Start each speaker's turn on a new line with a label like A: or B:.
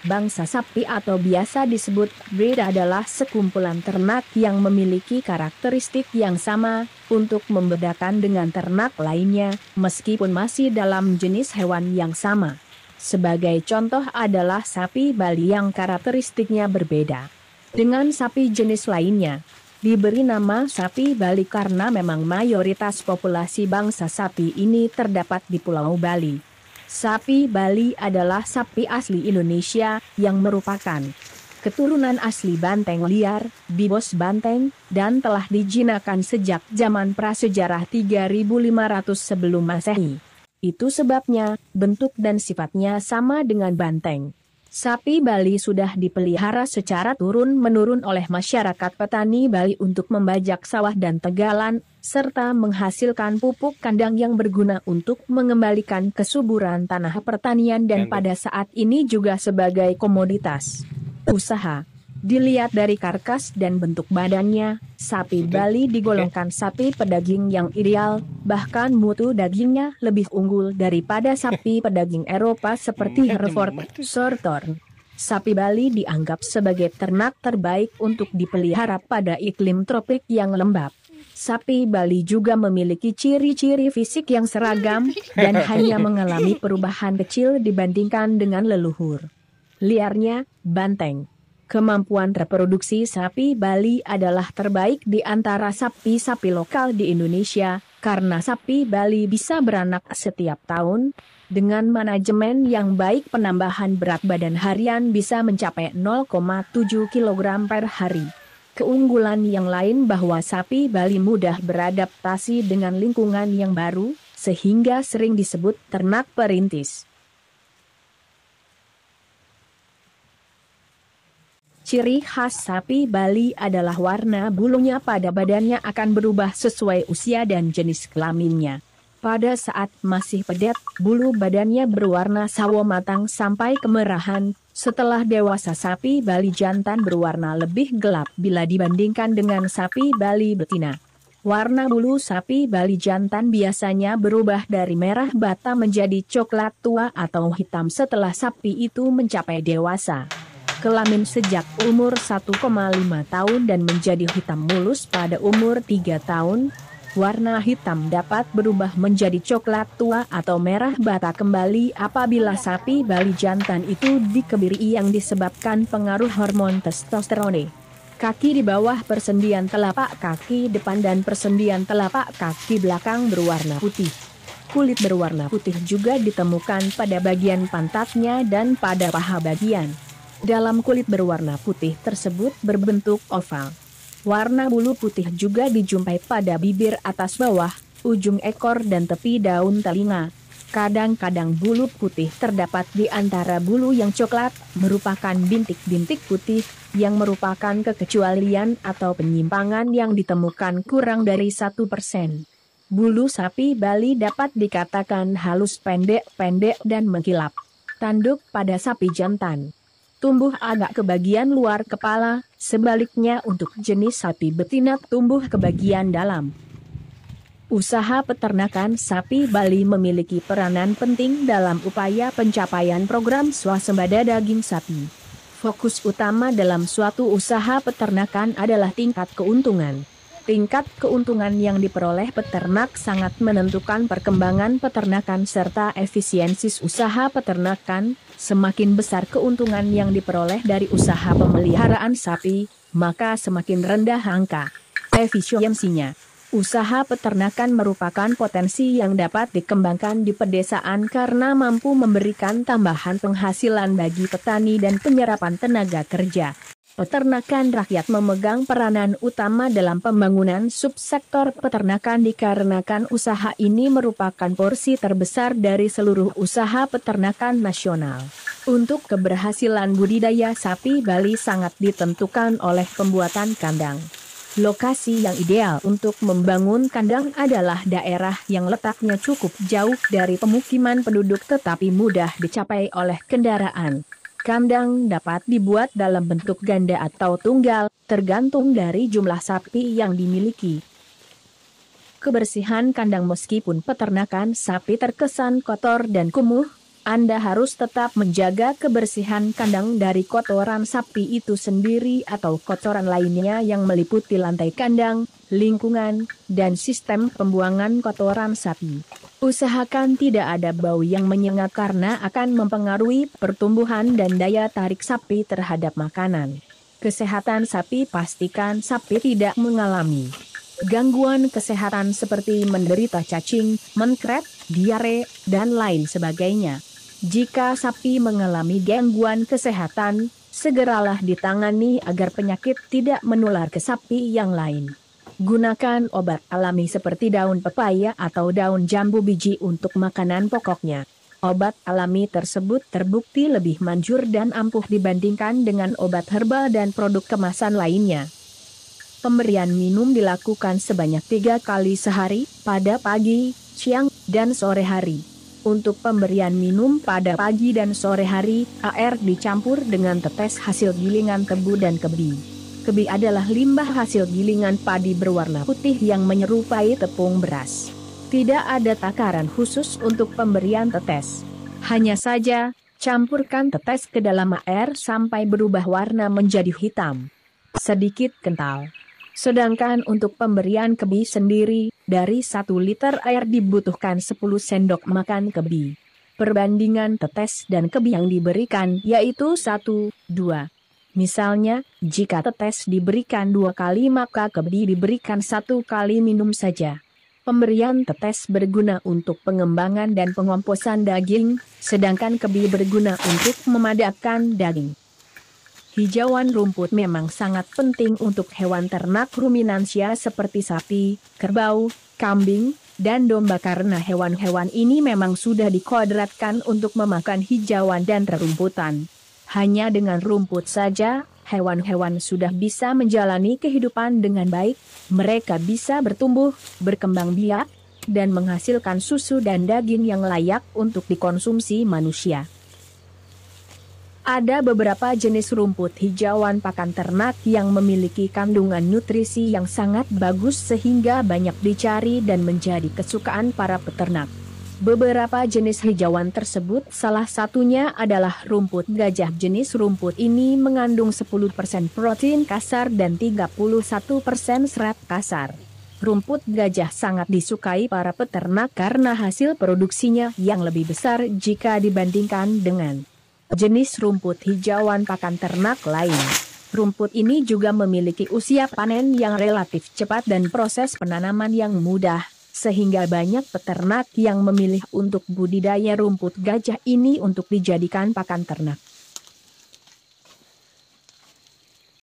A: Bangsa sapi atau biasa disebut breed adalah sekumpulan ternak yang memiliki karakteristik yang sama, untuk membedakan dengan ternak lainnya, meskipun masih dalam jenis hewan yang sama. Sebagai contoh adalah sapi Bali yang karakteristiknya berbeda dengan sapi jenis lainnya. Diberi nama sapi Bali karena memang mayoritas populasi bangsa sapi ini terdapat di Pulau Bali. Sapi Bali adalah sapi asli Indonesia yang merupakan keturunan asli banteng liar, bibos banteng, dan telah dijinakan sejak zaman prasejarah 3500 sebelum Masehi. Itu sebabnya bentuk dan sifatnya sama dengan banteng. Sapi Bali sudah dipelihara secara turun-menurun oleh masyarakat petani Bali untuk membajak sawah dan tegalan, serta menghasilkan pupuk kandang yang berguna untuk mengembalikan kesuburan tanah pertanian dan pada saat ini juga sebagai komoditas usaha. Dilihat dari karkas dan bentuk badannya, sapi Bali digolongkan sapi pedaging yang ideal, bahkan mutu dagingnya lebih unggul daripada sapi pedaging Eropa seperti Hereford, Shorthorn. Sapi Bali dianggap sebagai ternak terbaik untuk dipelihara pada iklim tropik yang lembab. Sapi Bali juga memiliki ciri-ciri fisik yang seragam, dan hanya mengalami perubahan kecil dibandingkan dengan leluhur liarnya, banteng. Kemampuan reproduksi sapi Bali adalah terbaik di antara sapi-sapi lokal di Indonesia, karena sapi Bali bisa beranak setiap tahun. Dengan manajemen yang baik penambahan berat badan harian bisa mencapai 0,7 kg per hari. Keunggulan yang lain bahwa sapi Bali mudah beradaptasi dengan lingkungan yang baru, sehingga sering disebut ternak perintis. Ciri khas sapi Bali adalah warna bulunya pada badannya akan berubah sesuai usia dan jenis kelaminnya. Pada saat masih pedet, bulu badannya berwarna sawo matang sampai kemerahan. Setelah dewasa sapi Bali jantan berwarna lebih gelap bila dibandingkan dengan sapi Bali betina. Warna bulu sapi Bali jantan biasanya berubah dari merah bata menjadi coklat tua atau hitam setelah sapi itu mencapai dewasa. Kelamin sejak umur 1,5 tahun dan menjadi hitam mulus pada umur 3 tahun. Warna hitam dapat berubah menjadi coklat tua atau merah bata kembali apabila sapi Bali jantan itu dikebiri yang disebabkan pengaruh hormon testosterone. Kaki di bawah persendian telapak kaki depan dan persendian telapak kaki belakang berwarna putih. Kulit berwarna putih juga ditemukan pada bagian pantatnya dan pada paha bagian. Dalam kulit berwarna putih tersebut berbentuk oval. Warna bulu putih juga dijumpai pada bibir atas bawah, ujung ekor dan tepi daun telinga. Kadang-kadang bulu putih terdapat di antara bulu yang coklat, merupakan bintik-bintik putih, yang merupakan kekecualian atau penyimpangan yang ditemukan kurang dari 1%. Bulu sapi Bali dapat dikatakan halus pendek-pendek dan mengkilap. Tanduk pada sapi jantan tumbuh agak ke bagian luar kepala, sebaliknya untuk jenis sapi betina tumbuh ke bagian dalam. Usaha peternakan sapi Bali memiliki peranan penting dalam upaya pencapaian program swasembada daging sapi. Fokus utama dalam suatu usaha peternakan adalah tingkat keuntungan. Tingkat keuntungan yang diperoleh peternak sangat menentukan perkembangan peternakan serta efisiensi usaha peternakan. Semakin besar keuntungan yang diperoleh dari usaha pemeliharaan sapi, maka semakin rendah angka efisiensinya. Usaha peternakan merupakan potensi yang dapat dikembangkan di pedesaan karena mampu memberikan tambahan penghasilan bagi petani dan penyerapan tenaga kerja. Peternakan rakyat memegang peranan utama dalam pembangunan subsektor peternakan dikarenakan usaha ini merupakan porsi terbesar dari seluruh usaha peternakan nasional. Untuk keberhasilan budidaya sapi Bali sangat ditentukan oleh pembuatan kandang. Lokasi yang ideal untuk membangun kandang adalah daerah yang letaknya cukup jauh dari pemukiman penduduk tetapi mudah dicapai oleh kendaraan. Kandang dapat dibuat dalam bentuk ganda atau tunggal, tergantung dari jumlah sapi yang dimiliki. Kebersihan kandang meskipun peternakan sapi terkesan kotor dan kumuh, Anda harus tetap menjaga kebersihan kandang dari kotoran sapi itu sendiri atau kotoran lainnya yang meliputi lantai kandang, lingkungan, dan sistem pembuangan kotoran sapi. Usahakan tidak ada bau yang menyengat karena akan mempengaruhi pertumbuhan dan daya tarik sapi terhadap makanan. Kesehatan sapi, pastikan sapi tidak mengalami gangguan kesehatan seperti menderita cacing, menkret, diare, dan lain sebagainya. Jika sapi mengalami gangguan kesehatan, segeralah ditangani agar penyakit tidak menular ke sapi yang lain. Gunakan obat alami seperti daun pepaya atau daun jambu biji untuk makanan pokoknya. Obat alami tersebut terbukti lebih manjur dan ampuh dibandingkan dengan obat herbal dan produk kemasan lainnya. Pemberian minum dilakukan sebanyak 3 kali sehari, pada pagi, siang, dan sore hari. Untuk pemberian minum pada pagi dan sore hari, air dicampur dengan tetes hasil gilingan tebu dan kebi. Kebi adalah limbah hasil gilingan padi berwarna putih yang menyerupai tepung beras. Tidak ada takaran khusus untuk pemberian tetes. Hanya saja, campurkan tetes ke dalam air sampai berubah warna menjadi hitam sedikit kental. Sedangkan untuk pemberian kebi sendiri, dari 1 liter air dibutuhkan 10 sendok makan kebi. Perbandingan tetes dan kebi yang diberikan yaitu 1:2. Misalnya, jika tetes diberikan 2 kali maka kebi diberikan 1 kali minum saja. Pemberian tetes berguna untuk pengembangan dan pengomposan daging, sedangkan kebi berguna untuk memadatkan daging. Hijauan rumput memang sangat penting untuk hewan ternak ruminansia seperti sapi, kerbau, kambing, dan domba karena hewan-hewan ini memang sudah dikodratkan untuk memakan hijauan dan rerumputan. Hanya dengan rumput saja, hewan-hewan sudah bisa menjalani kehidupan dengan baik, mereka bisa bertumbuh, berkembang biak, dan menghasilkan susu dan daging yang layak untuk dikonsumsi manusia. Ada beberapa jenis rumput hijauan pakan ternak yang memiliki kandungan nutrisi yang sangat bagus sehingga banyak dicari dan menjadi kesukaan para peternak. Beberapa jenis hijauan tersebut salah satunya adalah rumput gajah. Jenis rumput ini mengandung 10% protein kasar dan 31% serat kasar. Rumput gajah sangat disukai para peternak karena hasil produksinya yang lebih besar jika dibandingkan dengan jenis rumput hijauan pakan ternak lain. Rumput ini juga memiliki usia panen yang relatif cepat dan proses penanaman yang mudah, sehingga banyak peternak yang memilih untuk budidaya rumput gajah ini untuk dijadikan pakan ternak.